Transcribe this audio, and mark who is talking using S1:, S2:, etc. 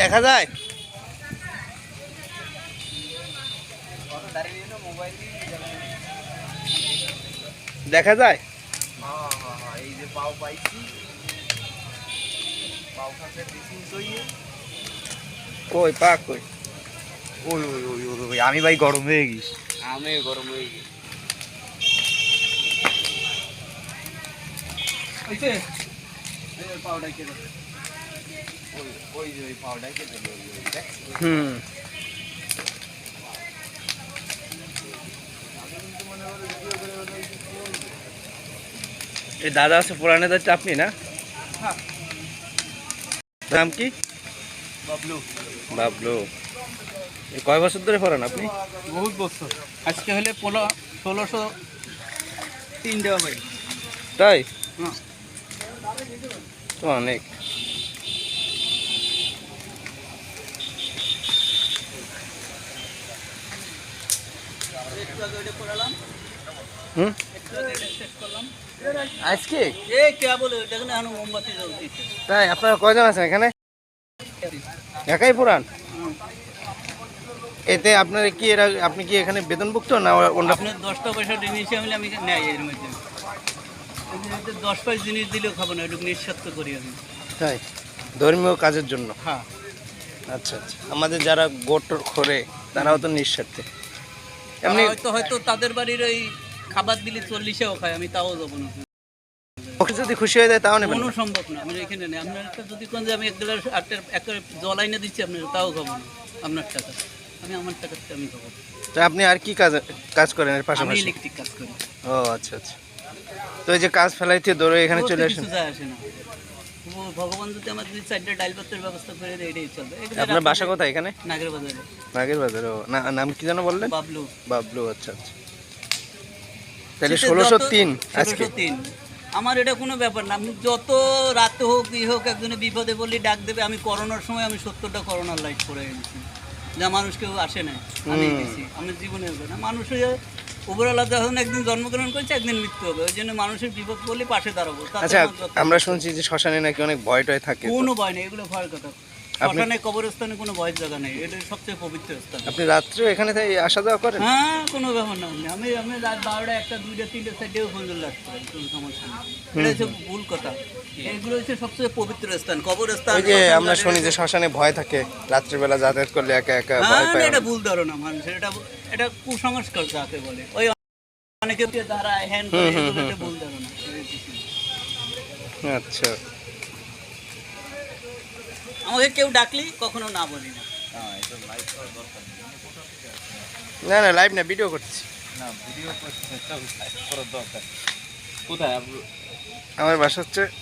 S1: দেখা যায় দেখা যায়
S2: এই যে পাও পাইছি পাও খাতে দিছি
S1: কই পা কই
S2: ওই ওই ওই ওই আমি ভাই গরম হয়ে গেছি
S1: আমি গরম হয়ে গেছি
S2: ওইতে এই পাউডার কে ওই ওই যে পাউডার কে দিল
S1: হুম এই দাদা আছে পুরানেদার চাপনি না নাম কি
S2: বাবলু
S1: বাবলু এই কয় বছর ধরে পড়ান আপনি
S2: বহুত বছর আজকে হলে 1603 দেওয়া ভাই
S1: তাই
S2: হ্যাঁ
S1: তো অনেক হুম আজকে তাই আপনারা কয়জন আছেন এখানে একাই পুরান এতে আপনার কি এরা আপনি কি এখানে বেতনভুক্ত না অন্য
S2: আপনার 10টা পয়সা জিনিস আমি নেই এর মধ্যে 10 জিনিস দিলেও খাবো না একটু নিঃস্বার্থ করি আমি
S1: তাই ধর্মীয় কাজের জন্য
S2: হ্যাঁ
S1: আচ্ছা আচ্ছা আমাদের যারা গোট খোরে তারাও তো নিঃস্বার্থে এমনি
S2: হয়তো তাদের বাড়ির ওই খাবার দিলে 40-এও খায় আমি তাও যাবো না
S1: ওকে যদি খুশি হয়ে যায় তাও নেবেন
S2: কোনো সম্ভব না আমি এখানে নেই আপনার যদি কোন যে আমি এক গ্লাস একটা জল আইনে দিচ্ছি আপনার তাও খাবো না আপনার টাকা আমি আমার টাকাতে আমি খাবো
S1: তো আপনি আর কি কাজ কাজ করেন এর
S2: আমি
S1: পাশাপাশি
S2: ইলেকট্রিক কাজ করি
S1: ও আচ্ছা আচ্ছা তো এই যে কাজ ফেলাইতে দৌড়ে এখানে চলে আসেন
S2: কিছু যায় আসে না ও ভগবান যদি আমার 2-4টা ডাল ভাতের ব্যবস্থা করে দেয় এটাই চলবে
S1: আপনার বাসা কোথায় এখানে
S2: নাগের বাজারে
S1: নাগের বাজারে ও নাম কি যেন বললেন
S2: বাবলু
S1: বাবলু আচ্ছা আচ্ছা তাহলে 1603 আজকে
S2: 1603 আমার এটা কোনো ব্যাপার না আপনি যত রাতে হোক ই হোক একজনে বিপদে বললে ডাক দেবে আমি করোনার সময় আমি 70টা করোনার লাইট করে এনেছি যা মানুষ কেউ আসে না আমি দিয়েছি আমার জীবনে হবে না মানুষের উপরওয়ালা যখন একদিন জন্মগ্রহণ করেছে একদিন মৃত্যু হবে ওই জন্য মানুষের বিপদ বললে পাশে দাঁড়াবো
S1: আচ্ছা আমরা শুনছি যে শ্মশানে নাকি অনেক ভয় টয় থাকে
S2: কোনো ভয় নেই এগুলো ভয়ের কথা শ্মশানে কবরস্থানে কোনো ভয়ের জায়গা নেই এটা সবচেয়ে পবিত্র স্থান
S1: আপনি রাত্রে এখানে থেকে আসা যাওয়া করেন
S2: হ্যাঁ কোনো ব্যাপার না আমি আমি রাত 12টা 1টা 2টা 3টা 4টেও ফোন লাগতে পারি কোনো সমস্যা নেই এটা হচ্ছে ভুল কথা এগুলো হচ্ছে সবচেয়ে পবিত্র স্থান কবরস্থান
S1: ওই যে আমরা শুনি যে শ্মশানে ভয় থাকে রাত্রিবেলা যাতায়াত করলে একা একা ভয় পায়
S2: এটা ভুল ধারণা মানুষের এটা কুসংস্কার যাকে বলে ওই অনেকে দাঁড়ায় হ্যান্ড করে এগুলো ভুল ধারণা
S1: আচ্ছা
S2: আমাকে কেউ ডাকলি কখনো না বলি না
S1: না না লাইভ না ভিডিও করছি
S2: না ভিডিও করার দরকার কোথায়
S1: আমার বাসা হচ্ছে